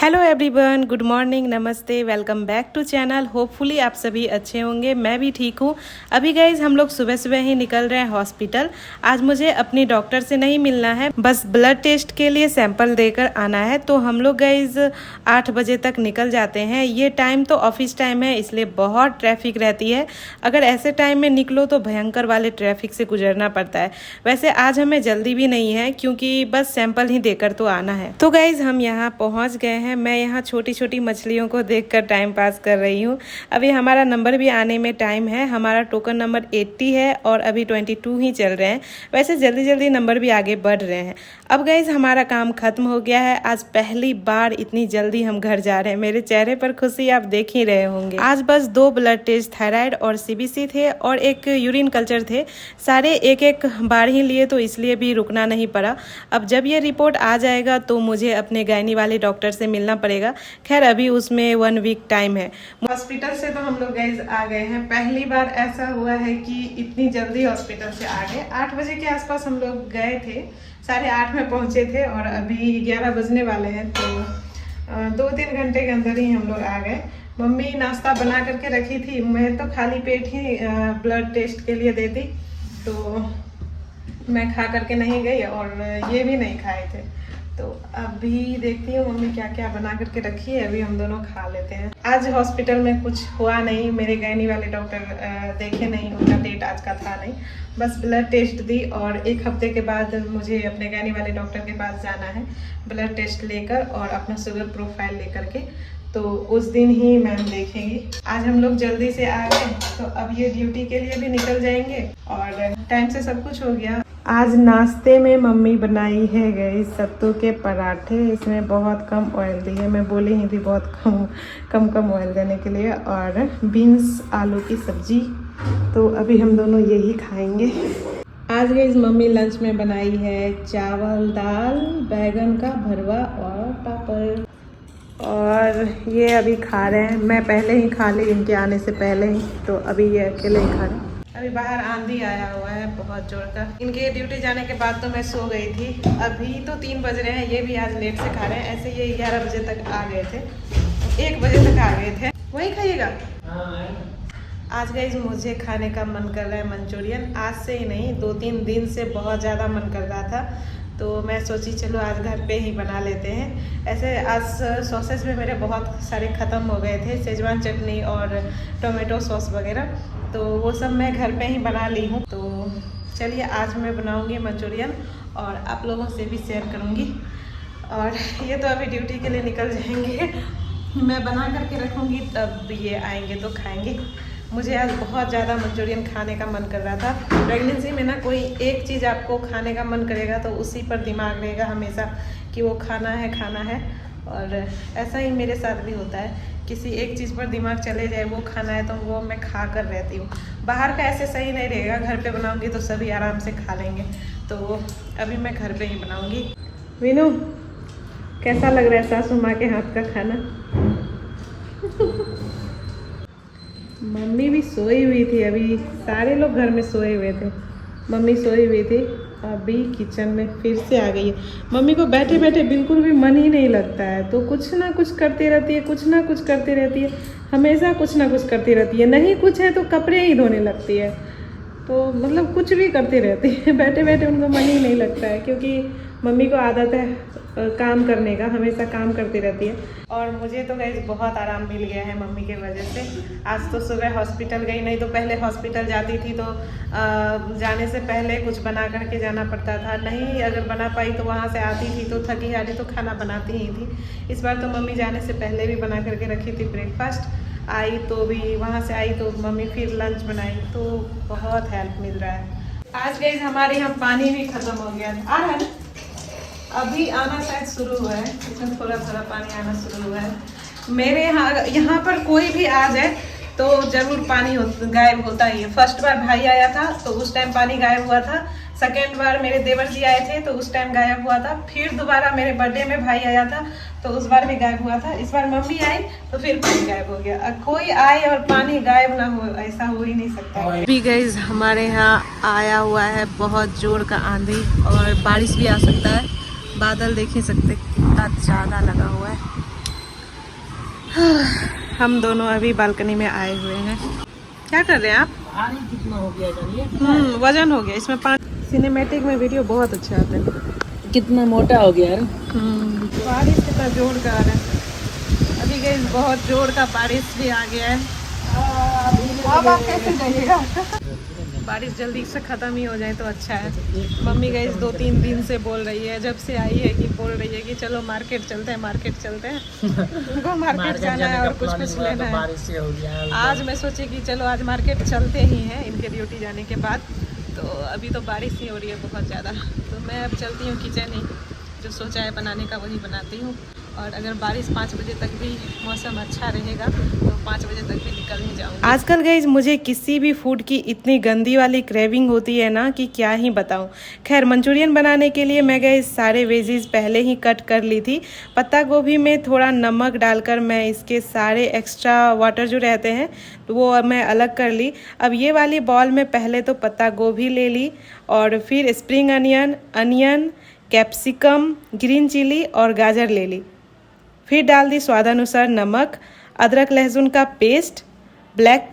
Hello everyone, good morning, नमस्ते, welcome back to channel. Hopefully आप सभी अच्छे होंगे। मैं भी ठीक हूँ। अभी गाइज हम लोग सुबह सुबह ही निकल रहे हैं हॉस्पिटल। आज मुझे अपनी डॉक्टर से नहीं मिलना है, बस ब्लड टेस्ट के लिए सैंपल देकर आना है। तो हम लोग गाइज 8 बजे तक निकल जाते हैं। ये टाइम तो ऑफिस टाइम है, इसलिए बहुत ट्रैफिक रहती है। अगर ऐसे टाइम में निकलो तो भयंकर वाले ट्रैफिक से गुजरना पड़ता है। वैसे आज हमें जल्दी भी नहीं है क्योंकि बस सैंपल ही देकर तो आना है। तो गाइज हम यहाँ पहुँच गए हैं। मैं यहाँ छोटी छोटी मछलियों को देखकर टाइम पास कर रही हूँ। अभी हमारा नंबर भी आने में टाइम है। हमारा टोकन नंबर 80 है और अभी 22 ही चल रहे हैं। वैसे जल्दी जल्दी नंबर भी आगे बढ़ रहे हैं। अब गाइज हमारा काम खत्म हो गया है। आज पहली बार इतनी जल्दी हम घर जा रहे हैं। मेरे चेहरे पर खुशी आप देख ही रहे होंगे। आज बस 2 ब्लड टेस्ट, थायराइड और सीबीसी थे और एक यूरिन कल्चर थे। सारे एक एक बार ही लिए तो इसलिए भी रुकना नहीं पड़ा। अब जब ये रिपोर्ट आ जाएगा तो मुझे अपने गायनी वाले डॉक्टर से मिलना पड़ेगा। खैर अभी उसमें 1 वीक टाइम है। हॉस्पिटल से तो हम लोग गाइस आ गए हैं। पहली बार ऐसा हुआ है कि इतनी जल्दी हॉस्पिटल से आ गए। 8 बजे के आसपास हम लोग गए थे, 8:30 में पहुंचे थे और अभी 11 बजने वाले हैं। तो 2-3 घंटे के अंदर ही हम लोग आ गए। मम्मी नाश्ता बना करके रखी थी, मैं तो खाली पेट ही ब्लड टेस्ट के लिए देती, तो मैं खा करके नहीं गई और ये भी नहीं खाए थे। तो अभी देखती हूँ मम्मी क्या क्या बना करके रखी है, अभी हम दोनों खा लेते हैं। आज हॉस्पिटल में कुछ हुआ नहीं, मेरे गायनी वाले डॉक्टर देखे नहीं, उनका डेट आज का था नहीं। बस ब्लड टेस्ट दी और 1 हफ्ते के बाद मुझे अपने गायनी वाले डॉक्टर के पास जाना है ब्लड टेस्ट लेकर और अपना शुगर प्रोफाइल लेकर के। तो उस दिन ही मैम देखेंगी। आज हम लोग जल्दी से आ गए तो अब ये ड्यूटी के लिए भी निकल जाएंगे और टाइम से सब कुछ हो गया। आज नाश्ते में मम्मी बनाई है गई सत्तू के पराठे। इसमें बहुत कम ऑयल दी है, मैं बोली ही थी बहुत कम ऑयल देने के लिए, और बीन्स आलू की सब्जी। तो अभी हम दोनों यही खाएंगे। आज गई मम्मी लंच में बनाई है चावल, दाल, बैगन का भरवा और पापड़, और ये अभी खा रहे हैं। मैं पहले ही खा ली इनके आने से पहले ही, तो अभी ये अकेले ही खा रहे हैं। अभी बाहर आंधी आया हुआ है बहुत जोर का। इनके ड्यूटी जाने के बाद तो मैं सो गई थी। अभी तो 3 बज रहे हैं, ये भी आज लेट से खा रहे हैं। ऐसे ये 11 बजे तक आ गए थे, 1 बजे तक आ गए थे। वही खाइएगा। आज गाइस मुझे खाने का मन कर रहा है मंचूरियन। आज से ही नहीं, 2-3 दिन से बहुत ज़्यादा मन कर रहा था, तो मैं सोची चलो आज घर पे ही बना लेते हैं। ऐसे आज सॉसेस में मेरे बहुत सारे ख़त्म हो गए थे, शेजवान चटनी और टोमेटो सॉस वगैरह, तो वो सब मैं घर पे ही बना ली हूँ। तो चलिए आज मैं बनाऊँगी मंचूरियन और आप लोगों से भी शेयर करूँगी। और ये तो अभी ड्यूटी के लिए निकल जाएंगे, मैं बना करके रखूँगी, तब ये आएंगे तो खाएँगे। मुझे आज बहुत ज़्यादा मंचूरियन खाने का मन कर रहा था। प्रेगनेंसी में ना कोई एक चीज़ आपको खाने का मन करेगा तो उसी पर दिमाग रहेगा हमेशा कि वो खाना है। और ऐसा ही मेरे साथ भी होता है, किसी एक चीज़ पर दिमाग चले जाए वो खाना है तो वो मैं खा कर रहती हूँ। बाहर का ऐसे सही नहीं रहेगा, घर पे बनाऊँगी तो सभी आराम से खा लेंगे। तो अभी मैं घर पे ही बनाऊँगी। मीनू कैसा लग रहा है सासू माँ के हाथ का खाना? मम्मी भी सोई हुई थी, अभी सारे लोग घर में सोए हुए थे, मम्मी सोई हुई थी। अभी किचन में फिर से आ गई है। मम्मी को बैठे बैठे बिल्कुल भी मन ही नहीं लगता है, तो कुछ ना कुछ करती रहती है, कुछ ना कुछ करती रहती है, हमेशा कुछ ना कुछ करती रहती है। नहीं कुछ है तो कपड़े ही धोने लगती है, तो मतलब कुछ भी करती रहती है। बैठे बैठे उनको मन ही नहीं लगता है, क्योंकि मम्मी को आदत है काम करने का, हमेशा काम करती रहती है। और मुझे तो गाइस बहुत आराम मिल गया है मम्मी के वजह से। आज तो सुबह हॉस्पिटल गई, नहीं तो पहले हॉस्पिटल जाती थी तो जाने से पहले कुछ बना करके जाना पड़ता था। नहीं अगर बना पाई तो वहाँ से आती थी तो थकी हारी तो खाना बनाती ही थी। इस बार तो मम्मी जाने से पहले भी बना करके रखी थी ब्रेकफास्ट। आई तो भी वहाँ से आई तो मम्मी फिर लंच बनाई, तो बहुत हेल्प मिल रहा है। आज गाइस हमारे यहाँ पानी भी ख़त्म हो गया है। आ रहा है, अभी आना शायद शुरू हुआ है, इसमें थोड़ा थोड़ा पानी आना शुरू हुआ है। मेरे यहाँ पर कोई भी आ जाए तो ज़रूर पानी गायब होता ही है। फर्स्ट बार भाई आया था तो उस टाइम पानी गायब हुआ था। सेकेंड बार मेरे देवर जी आए थे तो उस टाइम गायब हुआ था। फिर दोबारा मेरे बर्थडे में भाई आया था तो उस बार भी गायब हुआ था। इस बार मम्मी आई तो फिर पानी गायब हो गया। कोई आए और पानी गायब ना हो, ऐसा हो ही नहीं सकता। अभी गाइस हमारे यहाँ आया हुआ है बहुत जोर का आंधी और बारिश भी आ सकता है। बादल देख ही सकते कितना ज़्यादा लगा हुआ है। हम दोनों अभी बालकनी में आए हुए हैं। क्या कर रहे हैं आप? कितना हो गया? वजन हो गया इसमें। सिनेमैटिक में वीडियो बहुत अच्छा आता है। कितना मोटा हो गया यार। बारिश कितना जोर का आ रहा है अभी गई, बहुत जोर का बारिश भी आ गया है। अब आप कैसे जाइएगा? बारिश जल्दी से ख़त्म ही हो जाए तो अच्छा है। मम्मी गई 2-3 दिन से बोल रही है, जब से आई है कि बोल रही है कि चलो मार्केट चलते हैं, मार्केट चलते हैं। उनको मार्केट जाना है और कुछ कुछ लेना है। बारिश से हो गया। आज मैं सोची कि चलो आज मार्केट चलते ही हैं इनके ड्यूटी जाने के बाद। तो अभी तो बारिश ही हो रही है बहुत ज़्यादा, तो मैं अब चलती हूँ किचन ही। जो सोचा है बनाने का वही बनाती हूँ। और अगर बारिश 5 बजे तक भी मौसम अच्छा रहेगा तो 5 बजे तक भी निकल ही जाऊँगी। आजकल गाइज मुझे किसी भी फूड की इतनी गंदी वाली क्रेविंग होती है ना कि क्या ही बताऊँ। खैर मंचूरियन बनाने के लिए मैं गाइज सारे वेजीज पहले ही कट कर ली थी। पत्ता गोभी में थोड़ा नमक डालकर मैं इसके सारे एक्स्ट्रा वाटर जो रहते हैं तो वो मैं अलग कर ली। अब ये वाली बॉल में पहले तो पत्ता गोभी ले ली और फिर spring onion, capsicum, green chilli और गाजर ले ली। फिर डाल दी स्वादानुसार नमक, अदरक लहसुन का पेस्ट, ब्लैक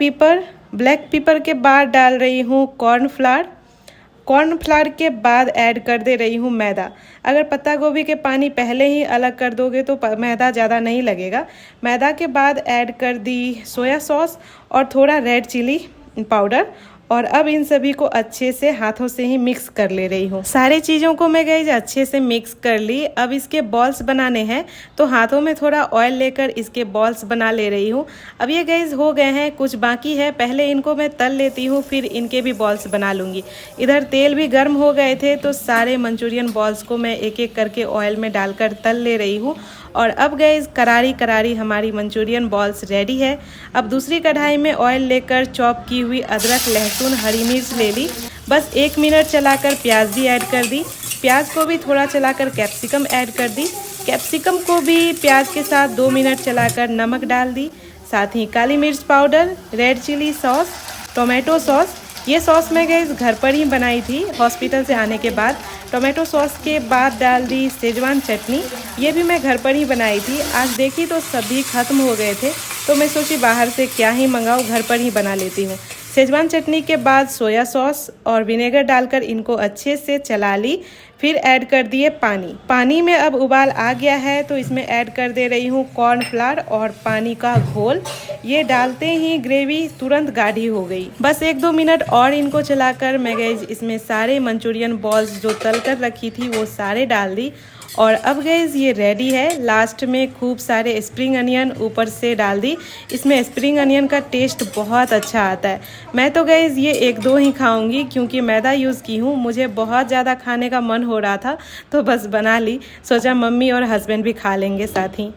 पेपर के बाद डाल रही हूँ कॉर्नफ्लावर के बाद ऐड कर दे रही हूँ मैदा। अगर पत्ता गोभी के पानी पहले ही अलग कर दोगे तो मैदा ज़्यादा नहीं लगेगा। मैदा के बाद ऐड कर दी सोया सॉस और थोड़ा रेड चिली पाउडर। और अब इन सभी को अच्छे से हाथों से ही मिक्स कर ले रही हूँ। सारे चीज़ों को मैं गाइस अच्छे से मिक्स कर ली। अब इसके बॉल्स बनाने हैं तो हाथों में थोड़ा ऑयल लेकर इसके बॉल्स बना ले रही हूँ। अब ये गाइस हो गए हैं, कुछ बाकी है, पहले इनको मैं तल लेती हूँ फिर इनके भी बॉल्स बना लूँगी। इधर तेल भी गर्म हो गए थे तो सारे मंचूरियन बॉल्स को मैं एक एक करके ऑयल में डालकर तल ले रही हूँ। और अब गाइस करारी हमारी मंचूरियन बॉल्स रेडी है। अब दूसरी कढ़ाई में ऑयल लेकर चॉप की हुई अदरक लहसुन हरी मिर्च ले ली। बस 1 मिनट चलाकर प्याज भी ऐड कर दी। प्याज को भी थोड़ा चलाकर कैप्सिकम ऐड कर दी। कैप्सिकम को भी प्याज के साथ 2 मिनट चलाकर नमक डाल दी। साथ ही काली मिर्च powder, red chilli sauce, tomato sauce. ये सॉस मैं गाइस घर पर ही बनाई थी हॉस्पिटल से आने के बाद। टोमेटो सॉस के बाद डाल दी शेजवान चटनी, ये भी मैं घर पर ही बनाई थी। आज देखी तो सभी ख़त्म हो गए थे तो मैं सोची बाहर से क्या ही मंगाऊँ, घर पर ही बना लेती हूँ। शेजवान चटनी के बाद सोया सॉस और विनेगर डालकर इनको अच्छे से चला ली। फिर ऐड कर दिए पानी में अब उबाल आ गया है तो इसमें ऐड कर दे रही हूँ कॉर्नफ्लावर और पानी का घोल। ये डालते ही ग्रेवी तुरंत गाढ़ी हो गई। बस 1-2 मिनट और इनको चलाकर मैं गई इसमें सारे मंचूरियन बॉल्स जो तल कर रखी थी वो सारे डाल दी। और अब गैस ये रेडी है। लास्ट में खूब सारे स्प्रिंग अनियन ऊपर से डाल दी। इसमें स्प्रिंग अनियन का टेस्ट बहुत अच्छा आता है। मैं तो गैस ये 1-2 ही खाऊंगी क्योंकि मैदा यूज़ की हूँ। मुझे बहुत ज़्यादा खाने का मन हो रहा था तो बस बना ली। सोचा मम्मी और हस्बैंड भी खा लेंगे साथ ही।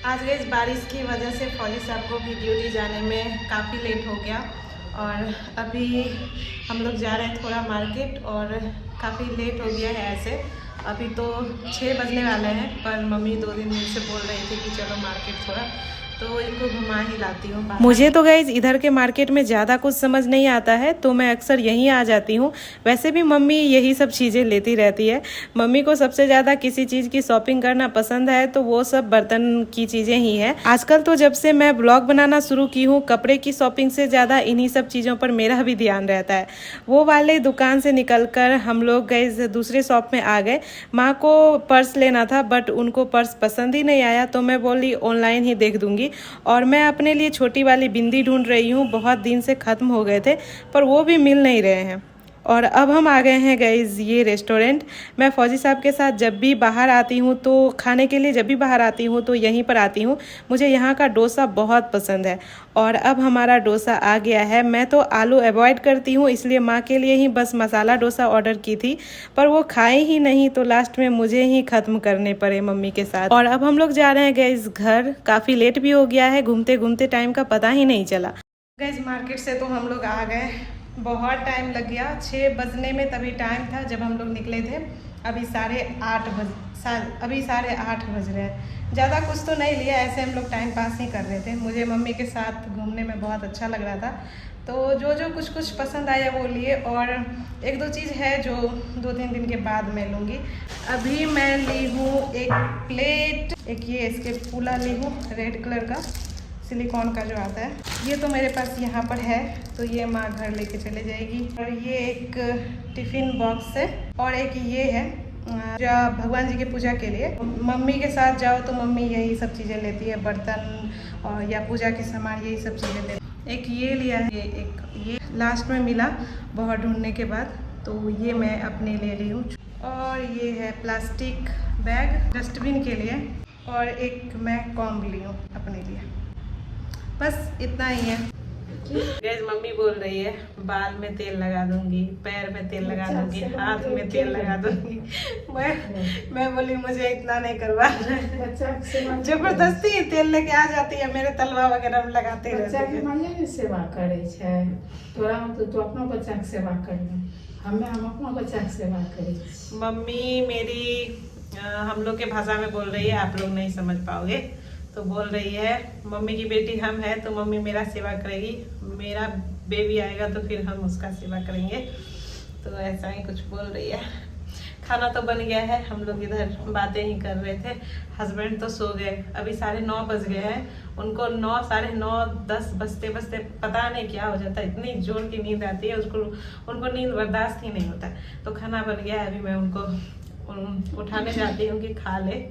आज गैस बारिश की वजह से फौजी साहब को भी ड्यूटी जाने में काफ़ी लेट हो गया और अभी हम लोग जा रहे हैं थोड़ा मार्केट और काफ़ी लेट हो गया है। ऐसे अभी तो 6 बजने वाले हैं पर मम्मी 2 दिन से बोल रही थी कि चलो मार्केट थोड़ा, तो इनको घुमा ही लाती हूँ। मुझे तो गाइज इधर के मार्केट में ज़्यादा कुछ समझ नहीं आता है तो मैं अक्सर यहीं आ जाती हूँ। वैसे भी मम्मी यही सब चीज़ें लेती रहती है। मम्मी को सबसे ज़्यादा किसी चीज़ की शॉपिंग करना पसंद है तो वो सब बर्तन की चीज़ें ही है। आजकल तो जब से मैं ब्लॉग बनाना शुरू की हूँ कपड़े की शॉपिंग से ज़्यादा इन्हीं सब चीज़ों पर मेरा भी ध्यान रहता है। वो वाले दुकान से निकल कर हम लोग गाइज दूसरे शॉप में आ गए। माँ को पर्स लेना था बट उनको पर्स पसंद ही नहीं आया तो मैं बोली ऑनलाइन ही देख दूँगी। और मैं अपने लिए छोटी वाली बिंदी ढूंढ रही हूँ, बहुत दिन से ख़त्म हो गए थे पर वो भी मिल नहीं रहे हैं। और अब हम आ गए हैं गाइज ये रेस्टोरेंट। मैं फौजी साहब के साथ जब भी बाहर आती हूँ तो खाने के लिए जब भी बाहर आती हूँ तो यहीं पर आती हूँ। मुझे यहाँ का डोसा बहुत पसंद है। और अब हमारा डोसा आ गया है। मैं तो आलू अवॉइड करती हूँ इसलिए माँ के लिए ही बस मसाला डोसा ऑर्डर की थी पर वो खाए ही नहीं तो लास्ट में मुझे ही ख़त्म करने पड़े मम्मी के साथ। और अब हम लोग जा रहे हैं गाइज घर। काफ़ी लेट भी हो गया है, घूमते घूमते टाइम का पता ही नहीं चला। गाइज मार्केट से तो हम लोग आ गए, बहुत टाइम लग गया। 6 बजने में तभी टाइम था जब हम लोग निकले थे अभी 8:30 बज रहे हैं। ज़्यादा कुछ तो नहीं लिया, ऐसे हम लोग टाइम पास ही कर रहे थे। मुझे मम्मी के साथ घूमने में बहुत अच्छा लग रहा था, तो जो जो कुछ कुछ पसंद आया वो लिए, और एक दो चीज़ है जो 2-3 दिन के बाद मैं लूँगी। अभी मैं ली हूँ एक प्लेट, एक ये इसके फूला ली हूँ रेड कलर का, सिलिकॉन का जो आता है। ये तो मेरे पास यहाँ पर है, तो ये माँ घर लेके चले जाएगी। और ये एक टिफ़िन बॉक्स है, और एक ये है जो भगवान जी की पूजा के लिए। मम्मी के साथ जाओ तो मम्मी यही सब चीज़ें लेती है, बर्तन और या पूजा के सामान, यही सब चीज़ें लेती है। एक ये लिया है, एक ये लास्ट में मिला बहुत ढूंढने के बाद, तो ये मैं अपने ले ली हूँ। और ये है प्लास्टिक बैग डस्टबिन के लिए, और एक मैं कॉम्ब ली हूँ अपने लिए। बस इतना ही है। गैस मम्मी बोल रही है बाल में तेल लगा दूंगी, पैर में तेल लगा दूंगी, हाथ में तेल लगा दूंगी। मैं बोली मुझे इतना नहीं करवा, जबरदस्ती तेल लेके आ जाती है, मेरे तलवा वगैरह में लगाते रहती है। सेवा करे छै तोरा तो अपना बच्चा के सेवा करना, हम अपना बच्चा के सेवा करे। मम्मी मेरी हम लोग के भाषा में बोल रही है, आप लोग नहीं समझ पाओगे, तो बोल रही है मम्मी की बेटी हम है तो मम्मी मेरा सेवा करेगी, मेरा बेबी आएगा तो फिर हम उसका सेवा करेंगे। तो ऐसा ही कुछ बोल रही है। खाना तो बन गया है, हम लोग इधर बातें ही कर रहे थे। हस्बैंड तो सो गए, अभी 9:30 बज गए हैं। उनको 9, 9:30, 10 बजते बजते पता नहीं क्या हो जाता है, इतनी जोर की नींद आती है उनको नींद बर्दाश्त ही नहीं होता। तो खाना बन गया है, अभी मैं उनको उठाने जाती हूँ कि खा ले,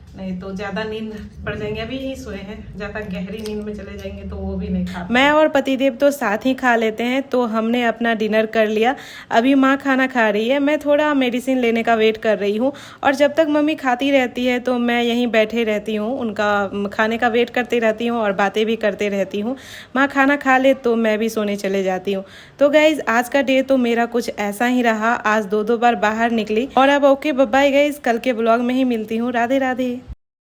नहीं तो ज़्यादा नींद पड़ जाएंगे। अभी ही सोए हैं, ज़्यादा गहरी नींद में चले जाएंगे तो वो भी नहीं खा। मैं और पतिदेव तो साथ ही खा लेते हैं, तो हमने अपना डिनर कर लिया। अभी माँ खाना खा रही है, मैं थोड़ा मेडिसिन लेने का वेट कर रही हूँ, और जब तक मम्मी खाती रहती है तो मैं यहीं बैठे रहती हूँ, उनका खाने का वेट करती रहती हूँ और बातें भी करते रहती हूँ। माँ खाना खा ले तो मैं भी सोने चले जाती हूँ। तो गाइज आज का डे तो मेरा कुछ ऐसा ही रहा, आज 2 बार बाहर निकली। और अब ओके बाय गाइज, कल के ब्लॉग में ही मिलती हूँ। राधे राधे।